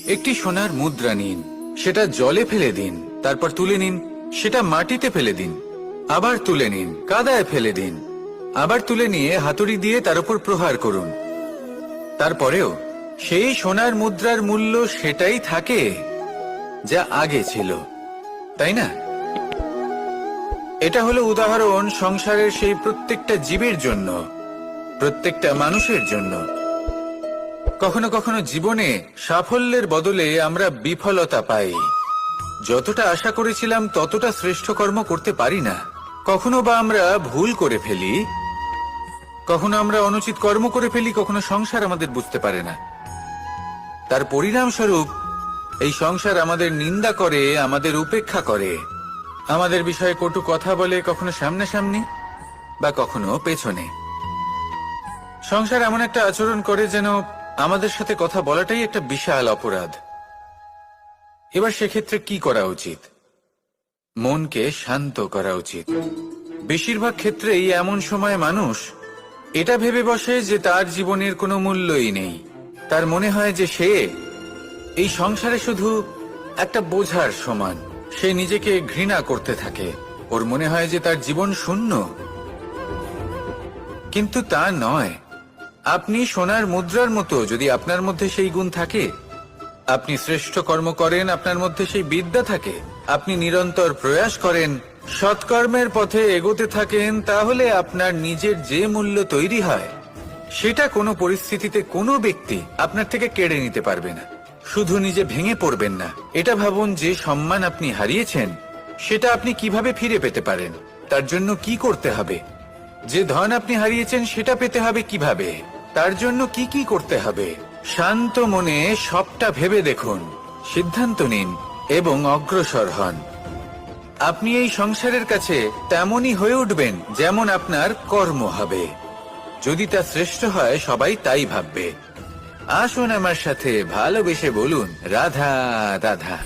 একটি সোনার মুদ্রা নিন, সেটা জলে ফেলে দিন, তারপর তুলে নিন, সেটা মাটিতে ফেলে দিন, আবার তুলে নিন, কাদায় ফেলে দিন, আবার তুলে নিয়ে হাতুড়ি দিয়ে তার উপর প্রহার করুন। তারপরেও সেই সোনার মুদ্রার মূল্য সেটাই থাকে যা আগে ছিল, তাই না? এটা হলো উদাহরণ সংসারের সেই প্রত্যেকটা জীবের জন্য, প্রত্যেকটা মানুষের জন্য। কখনো কখনো জীবনে সাফল্যের বদলে আমরা বিফলতা পাই। যতটা আশা করেছিলাম ততটা শ্রেষ্ঠ কর্ম করতে পারি না। কখনো বা আমরা ভুল করে ফেলি, কখনো আমরা অনুচিত কর্ম করে ফেলি, কখনো সংসার আমাদের বুঝতে পারে না। তার পরিণামস্বরূপ এই সংসার আমাদের নিন্দা করে, আমাদের উপেক্ষা করে, আমাদের বিষয়ে কটু কথা বলে, কখনো সামনাসামনি বা কখনো পেছনে। সংসার এমন একটা আচরণ করে যেন আমাদের সাথে কথা বলাটাই একটা বিশাল অপরাধ। এবার সেক্ষেত্রে কি করা উচিত? মনকে শান্ত করা উচিত। বেশিরভাগ ক্ষেত্রেই এমন সময় মানুষ এটা ভেবে বসে যে তার জীবনের কোনো মূল্যই নেই। তার মনে হয় যে সে এই সংসারে শুধু একটা বোঝার সমান। সে নিজেকে ঘৃণা করতে থাকে। ওর মনে হয় যে তার জীবন শূন্য। কিন্তু তা নয়। আপনি সোনার মুদ্রার মতো, যদি আপনার মধ্যে সেই গুণ থাকে, আপনি শ্রেষ্ঠ কর্ম করেন, আপনার মধ্যে সেই বিদ্যা থাকে, আপনি নিরন্তর প্রয়াস করেন, সৎকর্মের পথে এগোতে থাকেন, তাহলে আপনার নিজের যে মূল্য তৈরি হয় সেটা কোনো পরিস্থিতিতে কোনো ব্যক্তি আপনার থেকে কেড়ে নিতে পারবে না। শুধু নিজে ভেঙে পড়বেন না। এটা ভাবুন যে সম্মান আপনি হারিয়েছেন সেটা আপনি কিভাবে ফিরে পেতে পারেন, তার জন্য কি করতে হবে। যে ধন আপনি হারিয়েছেন সেটা পেতে হবে কিভাবে, তার জন্য কি কি করতে হবে। শান্ত মনে সবটা ভেবে দেখুন, সিদ্ধান্ত নিন এবং অগ্রসর হন। আপনি এই সংসারের কাছে তেমনই হয়ে উঠবেন যেমন আপনার কর্ম হবে। যদি তা শ্রেষ্ঠ হয় সবাই তাই ভাববে। আসুন আমার সাথে ভালোবেসে বলুন, রাধা রাধা।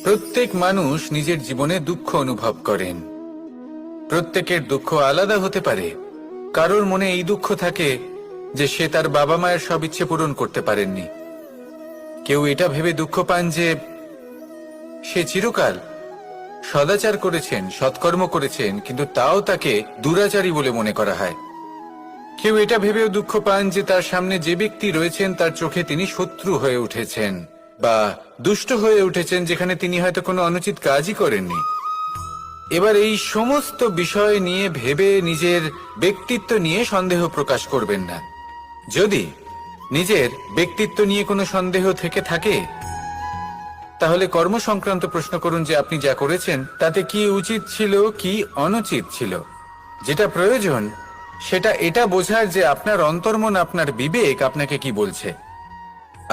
প্রত্যেক মানুষ নিজের জীবনে দুঃখ অনুভব করেন। প্রত্যেকের দুঃখ আলাদা হতে পারে। কারোর মনে এই দুঃখ থাকে যে সে তার বাবা মায়ের সব ইচ্ছে পূরণ করতে পারেননি। কেউ এটা ভেবে দুঃখ পান যে সে চিরকাল সদাচার করেছেন, সৎকর্ম করেছেন, কিন্তু তাও তাকে দুরাচারী বলে মনে করা হয়। কেউ এটা ভেবেও দুঃখ পান যে তার সামনে যে ব্যক্তি রয়েছেন তার চোখে তিনি শত্রু হয়ে উঠেছেন বা দুষ্ট হয়ে উঠেছেন, যেখানে তিনি হয়তো কোনো অনুচিত কাজই করেননি। এবার এই সমস্ত বিষয় নিয়ে ভেবে নিজের ব্যক্তিত্ব নিয়ে সন্দেহ প্রকাশ করবেন না। যদি নিজের ব্যক্তিত্ব নিয়ে কোনো সন্দেহ থেকে থাকে তাহলে কর্ম সংক্রান্ত প্রশ্ন করুন যে আপনি যা করেছেন তাতে কি উচিত ছিল, কি অনুচিত ছিল। যেটা প্রয়োজন সেটা এটা বোঝার যে আপনার অন্তর্মন, আপনার বিবেক আপনাকে কি বলছে,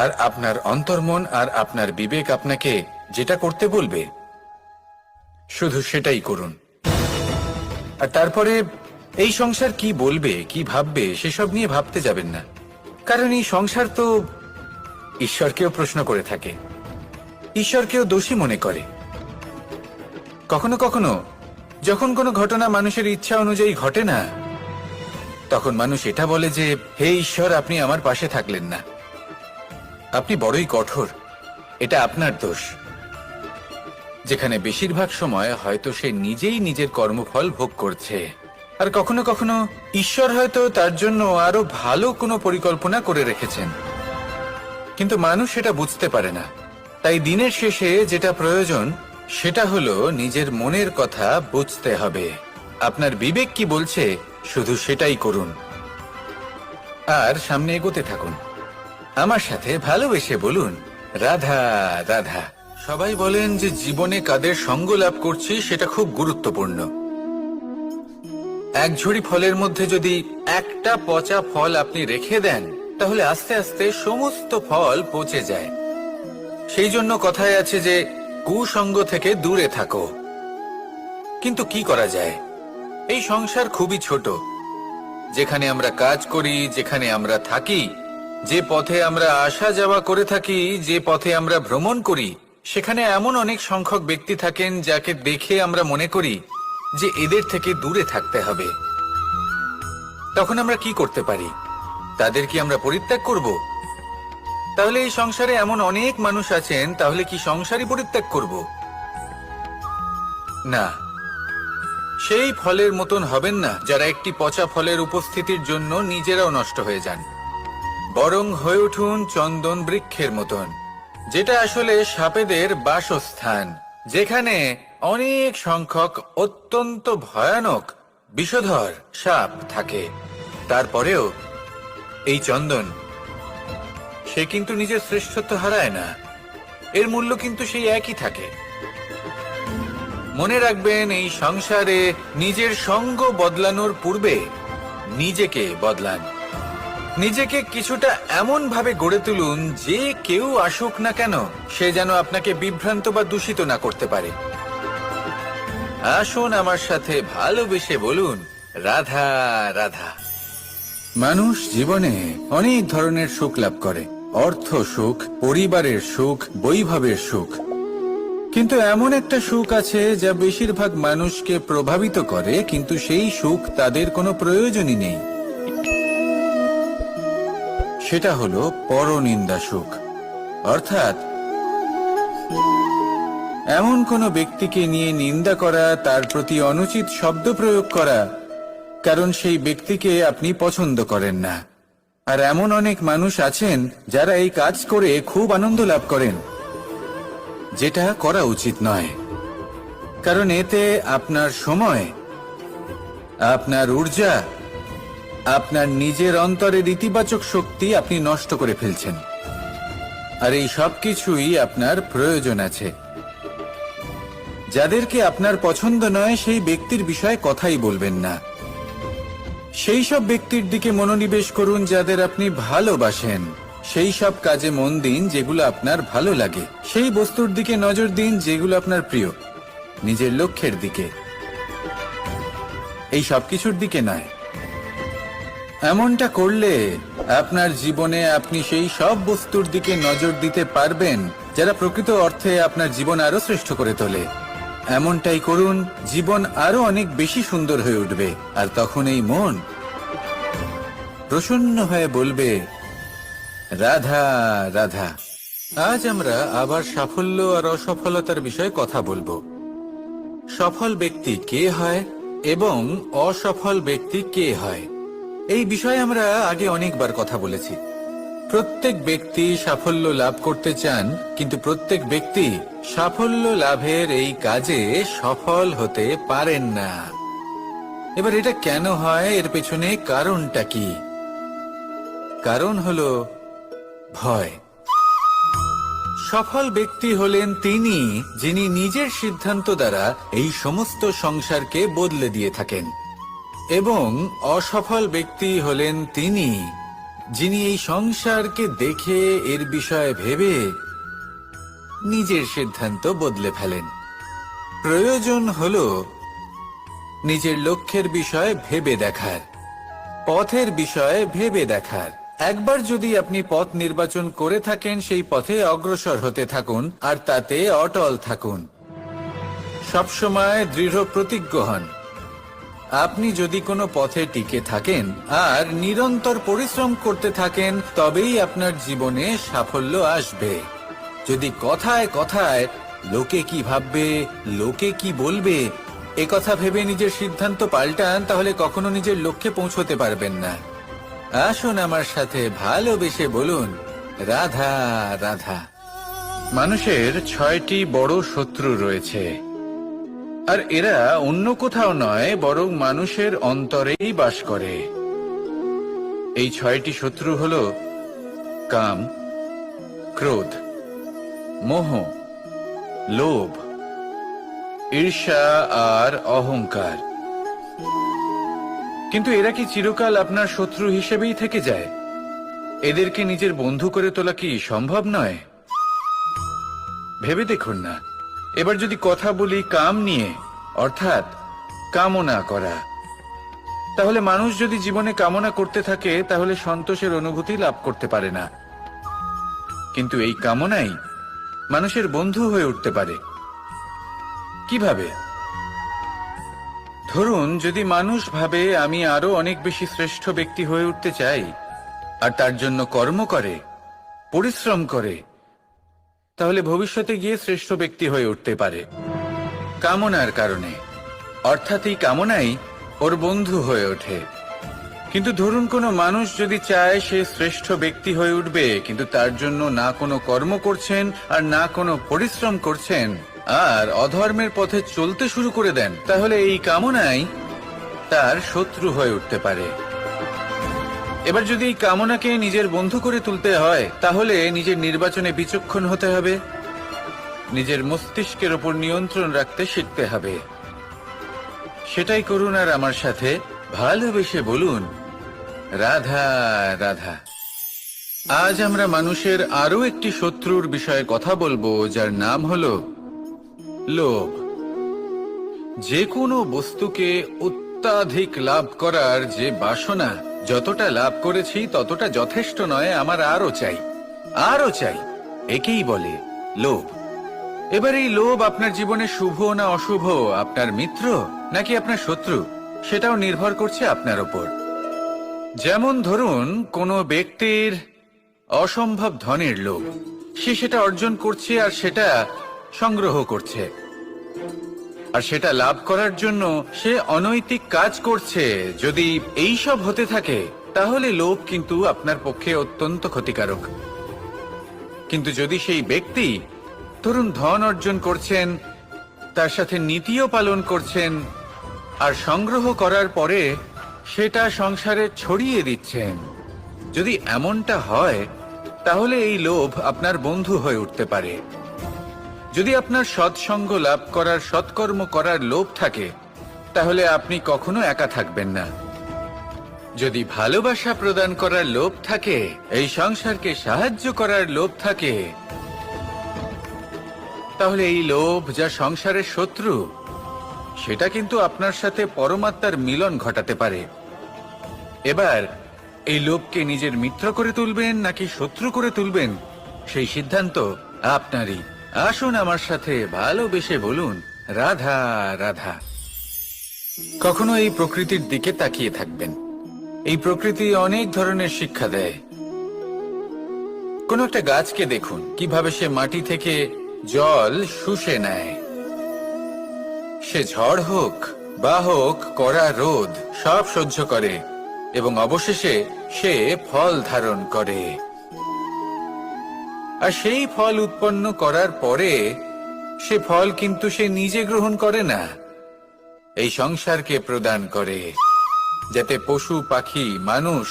আর আপনার অন্তর্মন আর আপনার বিবেক আপনাকে যেটা করতে বলবে শুধু সেটাই করুন। আর তারপরে এই সংসার কি বলবে, কি ভাববে সেসব নিয়ে ভাবতে যাবেন না। কারণ এই সংসার তো ঈশ্বরকেও প্রশ্ন করে থাকে, ঈশ্বরকেও দোষী মনে করে। কখনো কখনো যখন কোনো ঘটনা মানুষের ইচ্ছা অনুযায়ী ঘটে না, তখন মানুষ এটা বলে যে হে ঈশ্বর, আপনি আমার পাশে থাকলেন না, আপনি বড়ই কঠোর, এটা আপনার দোষ। যেখানে বেশিরভাগ সময় হয়তো সে নিজেই নিজের কর্মফল ভোগ করছে। আর কখনো কখনো ঈশ্বর হয়তো তার জন্য আরো ভালো কোনো পরিকল্পনা করে রেখেছেন, কিন্তু মানুষ সেটা বুঝতে পারে না। তাই দিনের শেষে যেটা প্রয়োজন সেটা হলো নিজের মনের কথা বুঝতে হবে। আপনার বিবেক কি বলছে শুধু সেটাই করুন আর সামনে এগোতে থাকুন। আমার সাথে ভালোবেসে বলুন, রাধা রাধা। সবাই বলেন যে জীবনে কাদের সঙ্গ লাভ করছি সেটা খুব গুরুত্বপূর্ণ। এক ঝুড়ি ফলের মধ্যে যদি একটা পচা ফল আপনি রেখে দেন তাহলে আস্তে আস্তে সমস্ত ফল পচে যায়। সেই জন্য কথায় আছে যে কুসঙ্গ থেকে দূরে থাকো। কিন্তু কি করা যায়? এই সংসার খুবই ছোট। যেখানে আমরা কাজ করি, যেখানে আমরা থাকি, যে পথে আমরা আসা যাওয়া করে থাকি, যে পথে আমরা ভ্রমণ করি, সেখানে এমন অনেক সংখ্যক ব্যক্তি থাকেন যাকে দেখে আমরা মনে করি যে এদের থেকে দূরে থাকতে হবে। তখন আমরা কি করতে পারি? তাদের কি আমরা পরিত্যাগ করব? তাহলে এই সংসারে এমন অনেক মানুষ আছেন, তাহলে কি সংসারই পরিত্যাগ করব? না, সেই ফলের মতন হবেন না যারা একটি পচা ফলের উপস্থিতির জন্য নিজেরাও নষ্ট হয়ে যান। বরং হয়ে উঠুন চন্দন বৃক্ষের মতন, যেটা আসলে সাপেদের বাসস্থান, যেখানে অনেক সংখ্যক অত্যন্ত ভয়ানক বিষধর সাপ থাকে। তারপরেও এই চন্দন, সে কিন্তু নিজের শ্রেষ্ঠত্ব হারায় না, এর মূল্য কিন্তু সেই একই থাকে। মনে রাখবেন, এই সংসারে নিজের সঙ্গ বদলানোর পূর্বে নিজেকে বদলান। নিজেকে কিছুটা এমন ভাবে গড়ে তুলুন যে কেউ আসুক না কেন সে যেন আপনাকে বিভ্রান্ত বা দূষিত না করতে পারে। আসুন আমার সাথে ভালোবেসে বলুন, রাধা রাধা। মানুষ জীবনে অনেক ধরনের সুখ লাভ করে, অর্থ সুখ, পরিবারের সুখ, বৈভবের সুখ। কিন্তু এমন একটা সুখ আছে যা বেশিরভাগ মানুষকে প্রভাবিত করে, কিন্তু সেই সুখ তাদের কোনো প্রয়োজনই নেই। সেটা হলো পরনিন্দা সুখ। অর্থাৎ এমন কোনো ব্যক্তিকে নিয়ে নিন্দা করা, তার প্রতি অনুচিত শব্দ প্রয়োগ করা, কারণ সেই ব্যক্তিকে আপনি পছন্দ করেন না। আর এমন অনেক মানুষ আছেন যারা এই কাজ করে খুব আনন্দ লাভ করেন, যেটা করা উচিত নয়। কারণ এতে আপনার সময়, আপনার ঊর্জা, আপনার নিজের অন্তরের ইতিবাচক শক্তি আপনি নষ্ট করে ফেলছেন। আর এই সব কিছুই আপনার প্রয়োজন আছে। যাদেরকে আপনার পছন্দ নয় সেই ব্যক্তির বিষয়ে কথাই বলবেন না। সেই সব ব্যক্তির দিকে মনোনিবেশ করুন যাদের আপনি ভালোবাসেন। সেই সব কাজে মন দিন যেগুলো আপনার ভালো লাগে। সেই বস্তুর দিকে নজর দিন যেগুলো আপনার প্রিয়, নিজের লক্ষ্যের দিকে, এই সব কিছুর দিকে নয়। এমনটা করলে আপনার জীবনে আপনি সেই সব বস্তুর দিকে নজর দিতে পারবেন যারা প্রকৃত অর্থে আপনার জীবন আরো শ্রেষ্ঠ করে তোলে। এমনটাই করুন, জীবন আরো অনেক বেশি সুন্দর হয়ে উঠবে। আর তখন এই মন প্রসন্ন হয়ে বলবে, রাধা রাধা। আজ আমরা আবার সাফল্য আর অসফলতার বিষয়ে কথা বলবো। সফল ব্যক্তি কে হয় এবং অসফল ব্যক্তি কে হয়, এই বিষয়ে আমরা আগে অনেকবার কথা বলেছি। প্রত্যেক ব্যক্তি সাফল্য লাভ করতে চান, কিন্তু প্রত্যেক ব্যক্তি সাফল্য লাভের এই কাজে সফল হতে পারেন না। এবার এটা কেন হয়, এর পেছনে কারণটা কি? কারণ হলো ভয়। সফল ব্যক্তি হলেন তিনি যিনি নিজের সিদ্ধান্ত দ্বারা এই সমস্ত সংসারকে বদলে দিয়ে থাকেন, এবং অসফল ব্যক্তি হলেন তিনি যিনি এই সংসারকে দেখে এর বিষয়ে ভেবে নিজের সিদ্ধান্ত বদলে ফেলেন। প্রয়োজন হলো নিজের লক্ষ্যের বিষয়ে ভেবে দেখার, পথের বিষয়ে ভেবে দেখার। একবার যদি আপনি পথ নির্বাচন করে থাকেন, সেই পথে অগ্রসর হতে থাকুন আর তাতে অটল থাকুন। সবসময় দৃঢ় প্রতিজ্ঞ হন। আপনি যদি কোনো পথে টিকে থাকেন আর নিরন্তর পরিশ্রম করতে থাকেন, তবেই আপনার জীবনে সাফল্য আসবে। যদি কথায় কথায় লোকে কি ভাববে, লোকে কি বলবে, একথা ভেবে নিজের সিদ্ধান্ত পাল্টান, তাহলে কখনো নিজের লক্ষ্যে পৌঁছতে পারবেন না। আসুন আমার সাথে ভালোবেসে বলুন, রাধা রাধা। মানুষের 6টি বড় শত্রু রয়েছে, আর এরা অন্য কোথাও নয়, বরং মানুষের অন্তরেই বাস করে। এই 6টি শত্রু হল কাম, ক্রোধ, মোহ, লোভ, ঈর্ষা আর অহংকার। কিন্তু এরা কি চিরকাল আপনার শত্রু হিসেবেই থেকে যায়? এদেরকে নিজের বন্ধু করে তোলা কি সম্ভব নয়? ভেবে দেখুন না। এবার যদি কথা বলি কাম নিয়ে, অর্থাৎ কামনা করা, তাহলে মানুষ যদি জীবনে কামনা করতে থাকে তাহলে সন্তোষের অনুভূতি লাভ করতে পারে না। কিন্তু এই কামনাই মানুষের বন্ধু হয়ে উঠতে পারে। কিভাবে? ধরুন, যদি মানুষ ভাবে আমি আরো অনেক বেশি শ্রেষ্ঠ ব্যক্তি হয়ে উঠতে চাই আর তার জন্য কর্ম করে, পরিশ্রম করে, তাহলে ভবিষ্যতে গিয়ে শ্রেষ্ঠ ব্যক্তি হয়ে উঠতে পারে। কামনার কারণে, অর্থাৎ এই কামনাই ওর বন্ধু হয়ে ওঠে। কিন্তু ধরুন কোনো মানুষ যদি চায় সে শ্রেষ্ঠ ব্যক্তি হয়ে উঠবে, কিন্তু তার জন্য না কোনো কর্ম করছেন আর না কোনো পরিশ্রম করছেন, আর অধর্মের পথে চলতে শুরু করে দেন, তাহলে এই কামনাই তার শত্রু হয়ে উঠতে পারে। এবার যদি এই কামনাকে নিজের বন্ধু করে তুলতে হয়, তাহলে নিজের নির্বাচনে বিচক্ষণ হতে হবে, নিজের মস্তিষ্কের ওপর নিয়ন্ত্রণ রাখতে শিখতে হবে। সেটাই করুন আর আমার সাথে ভালোবেসে বলুন, রাধা রাধা। আজ আমরা মানুষের আরো একটি শত্রুর বিষয়ে কথা বলবো, যার নাম হলো লোভ। যে কোনো বস্তুকে অত্যাধিক লাভ করার যে বাসনা, যতটা লাভ করেছি ততটা যথেষ্ট নয়, আমার আরো চাই, আরো চাই, একেই বলে লোভ। এবার এই লোভ আপনার জীবনে শুভ না অশুভ, আপনার মিত্র নাকি আপনার শত্রু, সেটাও নির্ভর করছে আপনার ওপর। যেমন ধরুন কোনো ব্যক্তির অসম্ভব ধনের লোভ, সে সেটা অর্জন করছে আর সেটা সংগ্রহ করছে, আর সেটা লাভ করার জন্য সে অনৈতিক কাজ করছে। যদি এই সব হতে থাকে, তাহলে লোভ কিন্তু আপনার পক্ষে অত্যন্ত ক্ষতিকারক। কিন্তু যদি সেই ব্যক্তি ধরুন ধন অর্জন করছেন, তার সাথে নীতিও পালন করছেন, আর সংগ্রহ করার পরে সেটা সংসারে ছড়িয়ে দিচ্ছেন, যদি এমনটা হয়, তাহলে এই লোভ আপনার বন্ধু হয়ে উঠতে পারে। যদি আপনার সৎসঙ্গ লাভ করার, সৎকর্ম করার লোভ থাকে, তাহলে আপনি কখনো একা থাকবেন না। যদি ভালোবাসা প্রদান করার লোভ থাকে, এই সংসারকে সাহায্য করার লোভ থাকে, তাহলে এই লোভ যা সংসারের শত্রু, সেটা কিন্তু আপনার সাথে পরমাত্মার মিলন ঘটাতে পারে। এবার এই লোভকে নিজের মিত্র করে তুলবেন নাকি শত্রু করে তুলবেন, সেই সিদ্ধান্ত আপনারই। আসুন আমার সাথে ভালোবেসে বলুন, রাধা রাধা। কখনো এই প্রকৃতির দিকে তাকিয়ে থাকবেন। এই প্রকৃতি অনেক ধরনের শিক্ষা দেয়। কোন একটা গাছকে দেখুন, কিভাবে সে মাটি থেকে জল শুষে নেয়। সে ঝড় হোক বা হোক কড়া রোদ, সব সহ্য করে এবং অবশেষে সে ফল ধারণ করে। আর সেই ফল উৎপন্ন করার পরে সে ফল কিন্তু সে নিজে গ্রহণ করে না, এই সংসারকে প্রদান করে, যাতে পশু পাখি মানুষ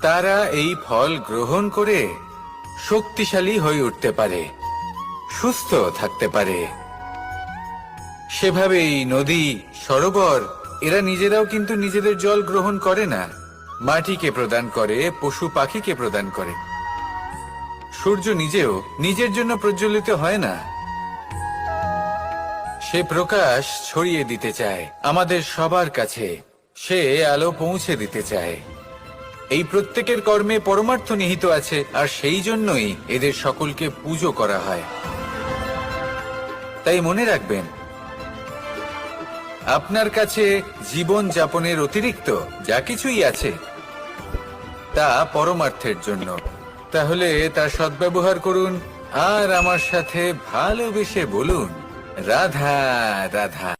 তারা এই ফল গ্রহণ করে শক্তিশালী হয়ে উঠতে পারে, সুস্থ থাকতে পারে। সেভাবেই নদী, সরোবর এরা নিজেরাও কিন্তু নিজেদের জল গ্রহণ করে না, মাটিকে প্রদান করে, পশু পাখিকে প্রদান করে। সূর্য নিজেও নিজের জন্য প্রজ্বলিত হয় না, সে প্রকাশ ছড়িয়ে দিতে চায় আমাদের সবার কাছে, সে আলো পৌঁছে দিতে চায়। এই প্রত্যেকের কর্মে পরমার্থ নিহিত আছে, আর সেই জন্যই এদের সকলকে পুজো করা হয়। তাই মনে রাখবেন, আপনার কাছে জীবন যাপনের অতিরিক্ত যা কিছুই আছে, তা পরমার্থের জন্য। তাহলে তার সদ্ব্যবহার করুন আর আমার সাথে ভালোবেসে বলুন, রাধা রাধা।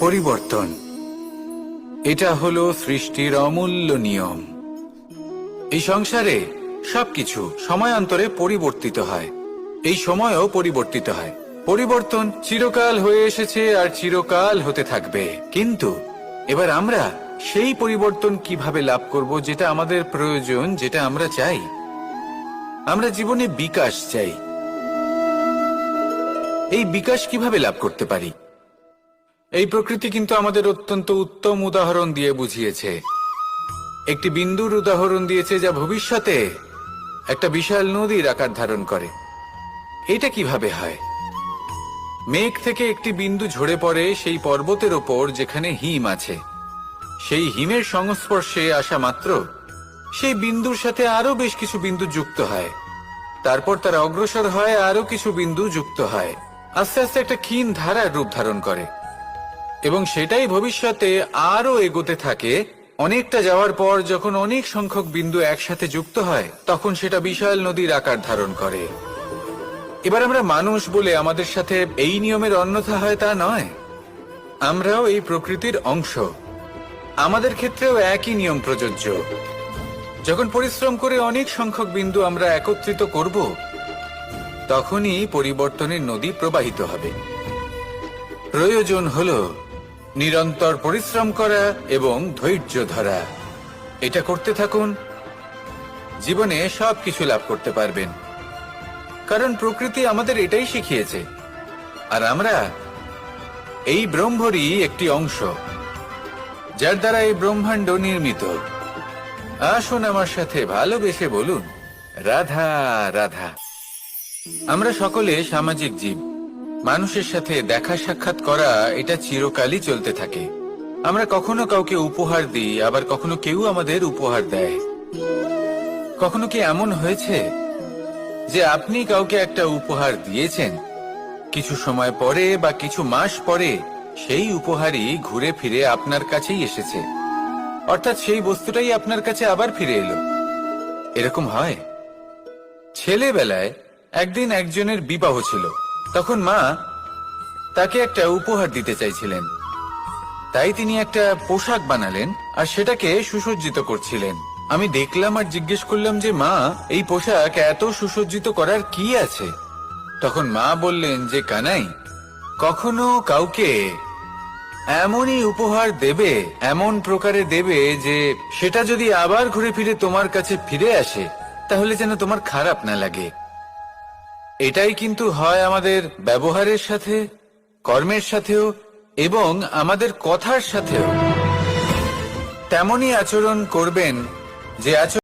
পরিবর্তন, এটা হলো সৃষ্টির অমূল্য নিয়ম। এই সংসারে সবকিছু সময়ান্তরে পরিবর্তিত হয়, এই সময়ও পরিবর্তিত হয়। পরিবর্তন চিরকাল হয়ে এসেছে আর চিরকাল হতে থাকবে। কিন্তু এবার আমরা সেই পরিবর্তন কিভাবে লাভ করব, যেটা আমাদের প্রয়োজন, যেটা আমরা চাই। আমরা জীবনে বিকাশ চাই। এই বিকাশ কিভাবে লাভ করতে পারি? এই প্রকৃতি কিন্তু আমাদের অত্যন্ত উত্তম উদাহরণ দিয়ে বুঝিয়েছে। একটি বিন্দুর উদাহরণ দিয়েছে, যা ভবিষ্যতে একটা বিশাল নদীর আকার ধারণ করে। এটা কিভাবে হয়? মেঘ থেকে একটি বিন্দু ঝরে পড়ে সেই পর্বতের ওপর যেখানে হিম আছে। সেই হিমের সংস্পর্শে আসা মাত্র সেই বিন্দুর সাথে আরো বেশ কিছু বিন্দু যুক্ত হয়, তারপর তারা অগ্রসর হয়, আরো কিছু বিন্দু যুক্ত হয়, আস্তে আস্তে একটা ক্ষীণ ধারার রূপ ধারণ করে, এবং সেটাই ভবিষ্যতে আরো এগোতে থাকে অনেকটা যাওয়ার পর যখন অনেক সংখ্যক বিন্দু একসাথে যুক্ত হয় তখন সেটা বিশাল নদীর আকার ধারণ করে। এবার আমরা মানুষ বলে আমাদের সাথে এই নিয়মের অন্যথা হয় তা নয়। আমরাও এই প্রকৃতির অংশ, আমাদের ক্ষেত্রেও একই নিয়ম প্রযোজ্য। যখন পরিশ্রম করে অনেক সংখ্যক বিন্দু আমরা একত্রিত করব, তখনই পরিবর্তনের নদী প্রবাহিত হবে। প্রয়োজন হলো নিরন্তর পরিশ্রম করা এবং ধৈর্য ধরা। এটা করতে থাকুন, জীবনে সবকিছু লাভ করতে পারবেন। কারণ প্রকৃতি আমাদের এটাই শিখিয়েছে, আর আমরা এই ব্রহ্মরই একটি অংশ, যার দ্বারা এই ব্রহ্মাণ্ড নির্মিত। আসুন আমার সাথে ভালোবেসে বলুন, রাধা রাধা। আমরা সকলে সামাজিক জীব। মানুষের সাথে দেখা সাক্ষাৎ করা এটা চিরকালই চলতে থাকে। আমরা কখনো কাউকে উপহার দিই, আবার কখনো কেউ আমাদের উপহার দেয়। কখনো কি এমন হয়েছে যে আপনি কাউকে একটা উপহার দিয়েছেন, কিছু সময় পরে বা কিছু মাস পরে সেই উপহারই ঘুরে ফিরে আপনার কাছেই এসেছে, অর্থাৎ সেই বস্তুটাই আপনার কাছে আবার ফিরে এলো? এরকম হয়। ছেলেবেলায় একদিন একজনের বিবাহ ছিল, তখন মা তাকে একটা উপহার দিতে চাইছিলেন। তাই তিনি একটা পোশাক বানালেন আর সেটাকে সুসজ্জিত করছিলেন। আমি দেখলাম আর জিজ্ঞেস করলাম যে মা, এই পোশাক এত সুসজ্জিত করার কি আছে? তখন মা বললেন যে কানাই, কখনো কাউকে এমনই উপহার দেবে, এমন প্রকারে দেবে যে সেটা যদি আবার ঘুরে ফিরে তোমার কাছে ফিরে আসে তাহলে যেন তোমার খারাপ না লাগে। এটাই কিন্তু হয় আমাদের ব্যবহারের সাথে, কর্মের সাথেও এবং আমাদের কথার সাথেও। তেমনই আচরণ করবেন যে আচরণ